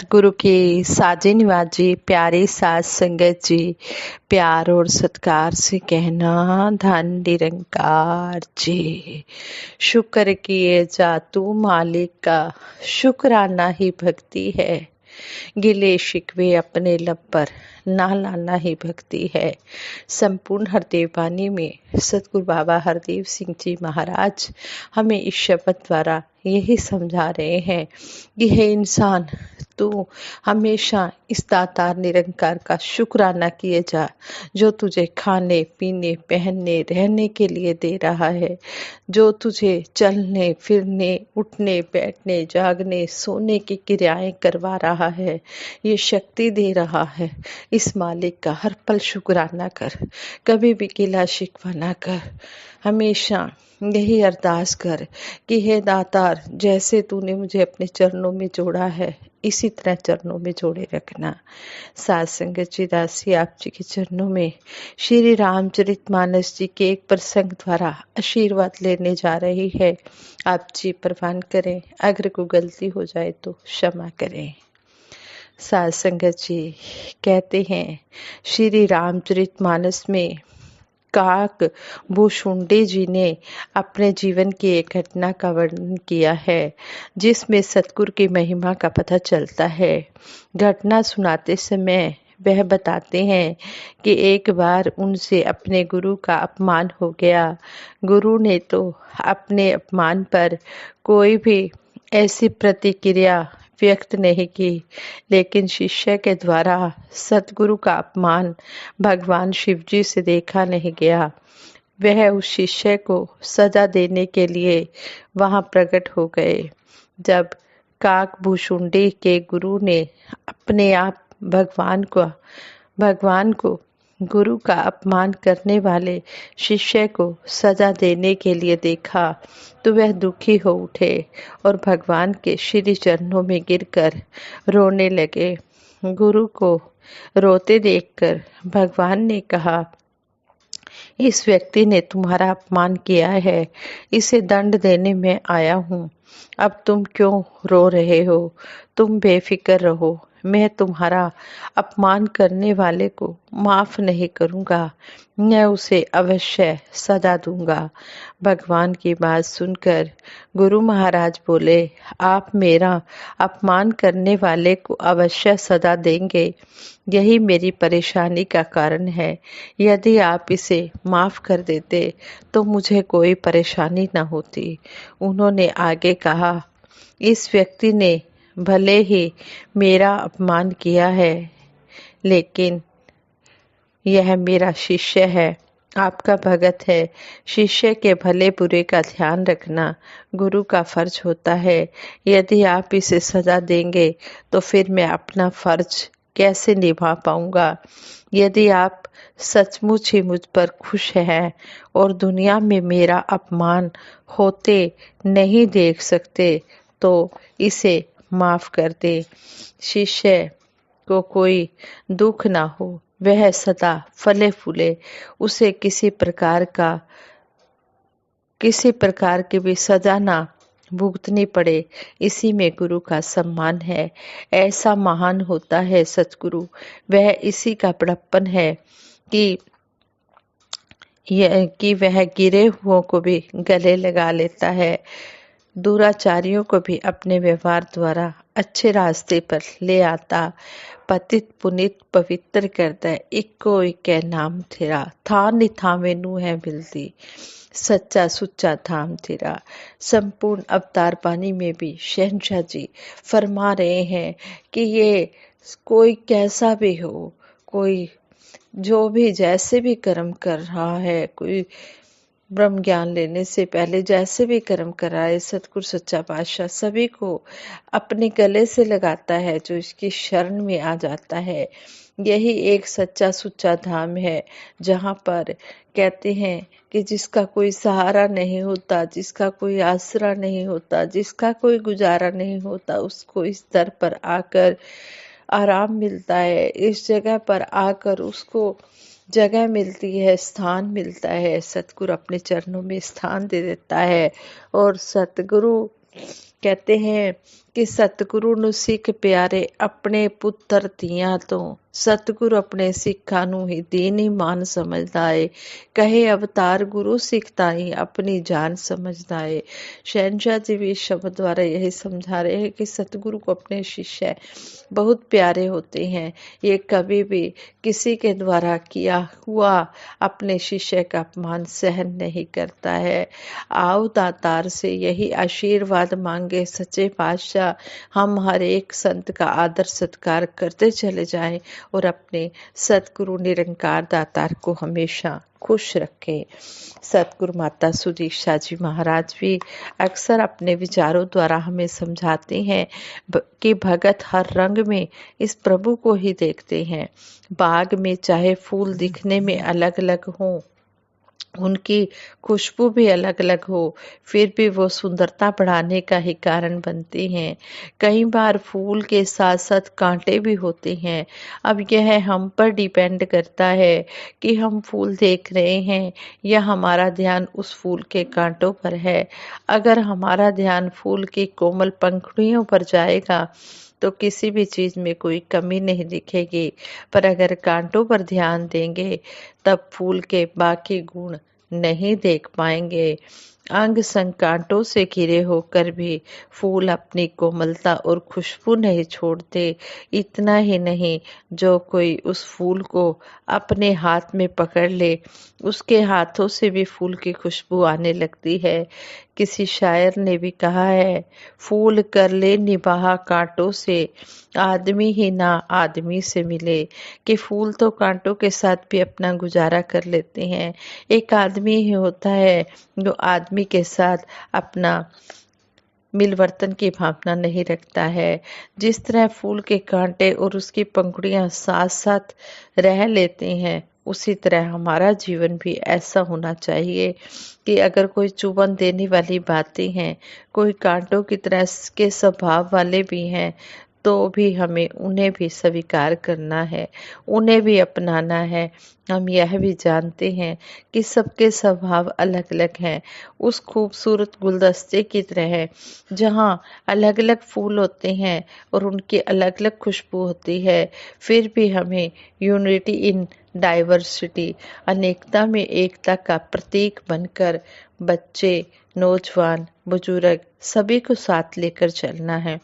सतगुरु की साजी निवाजी प्यारी साज संगत जी, प्यार और सत्कार से कहना धन निरंकार जी। शुक्र किए जा तू मालिक का, शुक्राना ही भक्ति है। गिले शिकवे अपने लब पर ना लाना ही भक्ति है। संपूर्ण हरदेव वाणी में सतगुरु बाबा हरदेव सिंह जी महाराज हमें इस शब्द द्वारा यही समझा रहे हैं कि हे इंसान, तू हमेशा इस दातार निरंकार का शुक्राना किए जा, जो तुझे खाने पीने पहनने रहने के लिए दे रहा है, जो तुझे चलने फिरने उठने बैठने जागने सोने की क्रियाएं करवा रहा है, ये शक्ति दे रहा है। इस मालिक का हर पल शुक्राना कर, कभी भी गिला शिकवा ना कर। हमेशा यही अरदास कर कि हे दातार, जैसे तूने मुझे अपने चरणों में जोड़ा है इसी तरह चरणों में जोड़े रखना। साध संगत जी, दासी आप जी के चरणों में श्री रामचरितमानस जी के एक प्रसंग द्वारा आशीर्वाद लेने जा रही है। आप जी प्रवान करें, अगर कोई गलती हो जाए तो क्षमा करें। साध संगत जी कहते हैं, श्री रामचरितमानस में काक भूषुंडी जी ने अपने जीवन की एक घटना का वर्णन किया है, जिसमें सतगुरु की महिमा का पता चलता है। घटना सुनाते समय वह बताते हैं कि एक बार उनसे अपने गुरु का अपमान हो गया। गुरु ने तो अपने अपमान पर कोई भी ऐसी प्रतिक्रिया व्यक्त नहीं की, लेकिन शिष्य के द्वारा सतगुरु का अपमान भगवान शिव जी से देखा नहीं गया। वह उस शिष्य को सजा देने के लिए वहां प्रकट हो गए। जब काकभूषुंडी के गुरु ने अपने आप भगवान को गुरु का अपमान करने वाले शिष्य को सजा देने के लिए देखा, तो वह दुखी हो उठे और भगवान के श्री चरणों में गिरकर रोने लगे। गुरु को रोते देखकर भगवान ने कहा, इस व्यक्ति ने तुम्हारा अपमान किया है, इसे दंड देने में आया हूँ। अब तुम क्यों रो रहे हो? तुम बेफिक्र रहो, मैं तुम्हारा अपमान करने वाले को माफ नहीं करूँगा, मैं उसे अवश्य सजा दूंगा। भगवान की बात सुनकर गुरु महाराज बोले, आप मेरा अपमान करने वाले को अवश्य सजा देंगे, यही मेरी परेशानी का कारण है। यदि आप इसे माफ कर देते तो मुझे कोई परेशानी न होती। उन्होंने आगे कहा, इस व्यक्ति ने भले ही मेरा अपमान किया है, लेकिन यह मेरा शिष्य है, आपका भगत है। शिष्य के भले बुरे का ध्यान रखना गुरु का फर्ज होता है। यदि आप इसे सजा देंगे तो फिर मैं अपना फर्ज कैसे निभा पाऊंगा? यदि आप सचमुच ही मुझ पर खुश हैं और दुनिया में मेरा अपमान होते नहीं देख सकते, तो इसे माफ कर दे। शिष्य को कोई दुख ना हो, वह सदा फले फूले, उसे किसी प्रकार की भी सजा ना भुगतनी पड़े, इसी में गुरु का सम्मान है। ऐसा महान होता है सतगुरु, वह इसी का बड़प्पन है कि वह गिरे हुओं को भी गले लगा लेता है, दुराचारियों को भी अपने व्यवहार द्वारा अच्छे रास्ते पर ले आता, पतित पुनित पवित्र करता है। इक्को इक्के नाम तेरा, था निथावे नू है मिलती, सच्चा सुच्चा धाम तेरा। संपूर्ण अवतार पानी में भी शहंशाह जी फरमा रहे हैं कि ये कोई कैसा भी हो, कोई जो भी जैसे भी कर्म कर रहा है, कोई ब्रह्म ज्ञान लेने से पहले जैसे भी कर्म कराए, सतगुरु सच्चा पातशाह सभी को अपने गले से लगाता है जो इसकी शरण में आ जाता है। यही एक सच्चा सुच्चा धाम है, जहाँ पर कहते हैं कि जिसका कोई सहारा नहीं होता, जिसका कोई आसरा नहीं होता, जिसका कोई गुजारा नहीं होता, उसको इस दर पर आकर आराम मिलता है। इस जगह पर आकर उसको जगह मिलती है, स्थान मिलता है। सतगुरु अपने चरणों में स्थान दे देता है और सतगुरु कहते हैं कि सतगुरु ਨੂੰ ਸਿੱਖ ਪਿਆਰੇ ਆਪਣੇ ਪੁੱਤਰ ਧੀਆਂ ਤੋਂ ਸਤਿਗੁਰ ਆਪਣੇ ਸਿੱਖਾਂ ਨੂੰ ਹੀ ਦੀਨ ਇਮਾਨ ਸਮਝਦਾ ਏ ਕਹੇ अवतार गुरु सिख ताई अपनी जान समझदा है। शहनशाह जी भी इस शब्द द्वारा यही समझा रहे हैं कि सतगुरु को अपने शिष्य बहुत प्यारे होते हैं। ये कभी भी किसी के द्वारा किया हुआ अपने शिष्य का अपमान सहन नहीं करता है। आओ दातार से यही आशीर्वाद मांगे सच्चे पातशाह हम हर एक संत का आदर सत्कार करते चले जाएं और अपने सतगुरु निरंकार दातार को हमेशा खुश रखें। सतगुरु माता सुदीक्षा जी महाराज भी अक्सर अपने विचारों द्वारा हमें समझाते हैं कि भगत हर रंग में इस प्रभु को ही देखते हैं। बाग में चाहे फूल दिखने में अलग अलग हों, उनकी खुशबू भी अलग अलग हो, फिर भी वो सुंदरता बढ़ाने का ही कारण बनते हैं। कई बार फूल के साथ साथ कांटे भी होते हैं। अब यह हम पर डिपेंड करता है कि हम फूल देख रहे हैं या हमारा ध्यान उस फूल के कांटों पर है। अगर हमारा ध्यान फूल की कोमल पंखुड़ियों पर जाएगा तो किसी भी चीज में कोई कमी नहीं दिखेगी, पर अगर कांटों पर ध्यान देंगे तब फूल के बाकी गुण नहीं देख पाएंगे। अंग संग कांटों से घिरे होकर भी फूल अपनी कोमलता और खुशबू नहीं छोड़ते। इतना ही नहीं, जो कोई उस फूल को अपने हाथ में पकड़ ले, उसके हाथों से भी फूल की खुशबू आने लगती है। किसी शायर ने भी कहा है, फूल कर ले निबाह कांटों से, आदमी ही ना आदमी से मिले। कि फूल तो कांटों के साथ भी अपना गुजारा कर लेते हैं, एक आदमी ही होता है जो आदमी के साथ अपना मिलवर्तन की भावना नहीं रखता है। जिस तरह फूल के कांटे और उसकी पंखुड़ियां साथ साथ रह लेते हैं, उसी तरह हमारा जीवन भी ऐसा होना चाहिए कि अगर कोई चुभन देने वाली बातें हैं, कोई कांटों की तरह के स्वभाव वाले भी हैं, तो भी हमें उन्हें भी स्वीकार करना है, उन्हें भी अपनाना है। हम यह भी जानते हैं कि सबके स्वभाव अलग अलग हैं। उस खूबसूरत गुलदस्ते की तरह है जहाँ अलग अलग फूल होते हैं और उनकी अलग अलग खुशबू होती है, फिर भी हमें यूनिटी इन डाइवर्सिटी, अनेकता में एकता का प्रतीक बनकर बच्चे, नौजवान, बुजुर्ग सभी को साथ लेकर चलना है।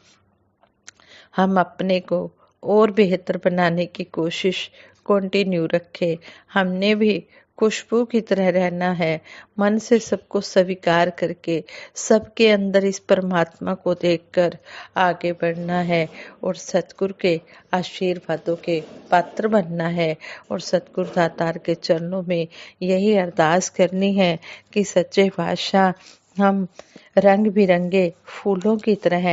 हम अपने को और बेहतर बनाने की कोशिश कंटिन्यू रखें। हमने भी खुशबू की तरह रहना है, मन से सबको स्वीकार करके सबके अंदर इस परमात्मा को देखकर आगे बढ़ना है और सतगुरु के आशीर्वादों के पात्र बनना है। और सतगुरु दातार के चरणों में यही अरदास करनी है कि सच्चे पातशाह हम रंग बिरंगे फूलों की तरह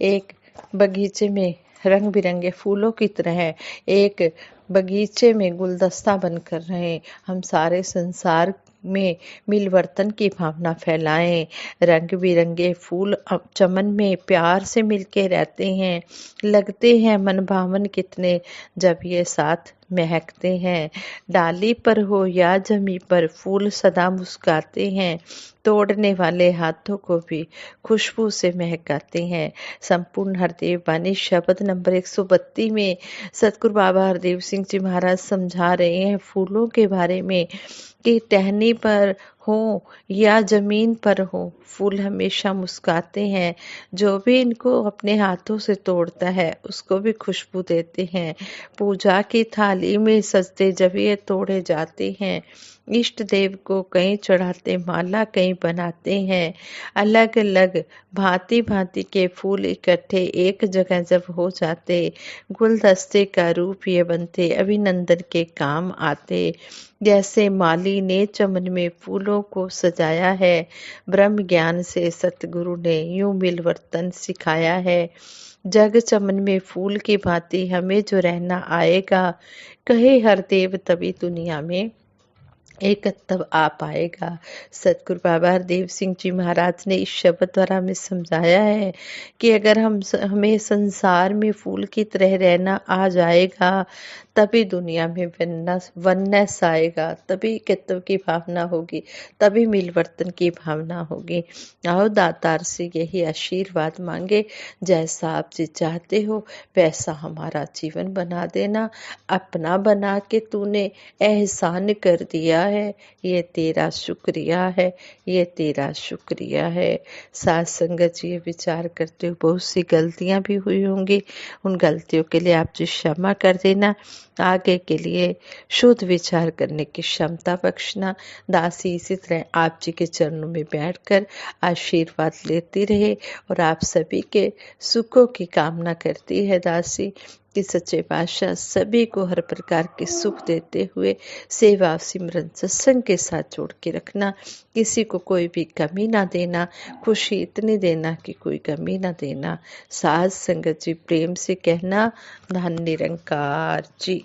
एक बगीचे में रंग बिरंगे फूलों की तरह एक बगीचे में गुलदस्ता बनकर रहें। हम सारे संसार में मिलवर्तन की भावना फैलाएं। रंग बिरंगे फूल चमन में प्यार से मिलके रहते हैं, लगते हैं मन भावन कितने जब ये साथ महकते हैं। डाली पर हो या जमी पर फूल सदा मुस्काते हैं, तोड़ने वाले हाथों को भी खुशबू से महकाते हैं। संपूर्ण हरदेव बानी शब्द नंबर 132 में सतगुरु बाबा हरदेव सिंह जी महाराज समझा रहे हैं फूलों के बारे में कि टहनी पर हो या जमीन पर हो, फूल हमेशा मुस्काते हैं। जो भी इनको अपने हाथों से तोड़ता है उसको भी खुशबू देते हैं। पूजा की थाली में सजते जब ये तोड़े जाते हैं, इष्ट देव को कहीं चढ़ाते माला कहीं बनाते हैं। अलग अलग भांति भांति के फूल इकट्ठे एक जगह जब हो जाते, गुलदस्ते का रूप ये बनते, अभिनंदन के काम आते। जैसे माली ने चमन में फूलों को सजाया है, ब्रह्म ज्ञान से सतगुरु ने यूं मिलवर्तन सिखाया है। जग चमन में फूल की भांति हमें जो रहना आएगा, कहे हर देव तभी दुनिया में एकत्व आ पाएगा। सतगुरु बाबा हरदेव सिंह जी महाराज ने इस शब्द द्वारा हमें समझाया है कि अगर हमें संसार में फूल की तरह रहना आ जाएगा, तभी दुनिया में वननेस आएगा, तभी एकत्व की भावना होगी, तभी मिलवर्तन की भावना होगी। आओ दातार से यही आशीर्वाद मांगे, जैसा आप जी चाहते हो वैसा हमारा जीवन बना देना। अपना बना के तूने एहसान कर दिया है, ये तेरा शुक्रिया है, ये तेरा शुक्रिया है। साथ संगत जी, ये विचार करते हुए बहुत सी गलतियां भी हुई होंगी, उन गलतियों के लिए आप जी क्षमा कर देना। आगे के लिए शुद्ध विचार करने की क्षमता बख्शना। दासी इसी तरह आप जी के चरणों में बैठकर आशीर्वाद लेती रहे और आप सभी के सुखों की कामना करती है दासी कि सच्चे पातशाह सभी को हर प्रकार के सुख देते हुए सेवा सिमरन सत्संग के साथ जोड़ के रखना, किसी को कोई भी कमी ना देना, खुशी इतनी देना कि कोई कमी ना देना। साध संगत जी प्रेम से कहना, धन निरंकार जी।